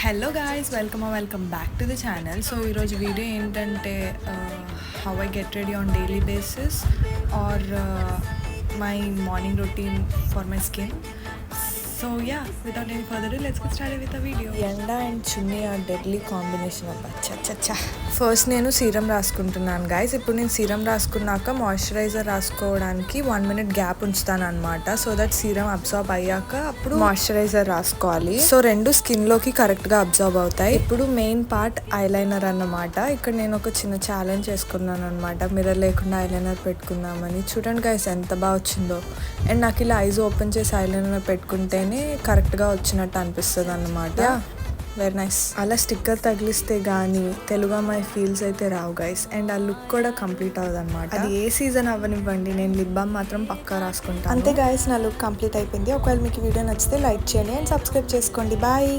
Hello guys, welcome back to the channel. So ఈరోజు video ఏంటంటే how I get ready on daily basis or my morning routine for my skin. So yeah, without any further ado, let's get started with the video. ఎండా and చున్నీ ఆ deadly combination అబ్బా. చచ్చా. First నేను serum రాసుకుంటున్నాను guys. ఇప్పుడు నేను serum రాసుకున్నాక moisturiser రాసుకోవడానికి 1 minute gap ఉంచుతాను అనమాట. సో దట్ సీరం అబ్జార్బ్ అయ్యాక అప్పుడు మాయిశ్చరైజర్ రాసుకోవాలి. సో రెండు స్కిన్ లోకి కరెక్ట్ గా అబ్జార్బ్ అవుతాయి. ఇప్పుడు మెయిన్ పార్ట్ ఐలైనర్ అన్నమాట. ఇక్కడ నేను ఒక చిన్న ఛాలెంజ్ చేసుకున్నాను అనమాట, మిర్రర్ లేకుండా ఐలైనర్ పెట్టుకుందామని. చూడండి గైస్ ఎంత బాగా వచ్చిందో. అండ్ నాకు ఇలా ఐజ్ ఓపెన్ చేసి ఐలైనర్ పెట్టుకుంటేనే కరెక్ట్గా వచ్చినట్టు అనిపిస్తుంది అన్నమాట. Very nice. అలా స్టిక్కర్ తగిలిస్తే కానీ తెలుగు అమ్మాయి ఫీల్స్ అయితే రావు గైస్. అండ్ ఆ లుక్ కూడా కంప్లీట్ అవ్వదు అనమాట. అది ఏ సీజన్ అవ్వనివ్వండి, నేను లిప్ బామ్ మాత్రం పక్కా రాసుకుంటాను. అంతే గైస్, నా లుక్ కంప్లీట్ అయిపోయింది. ఒకవేళ మీకు వీడియో నచ్చితే లైక్ చేయండి అండ్ సబ్స్క్రైబ్ చేసుకోండి. బాయ్.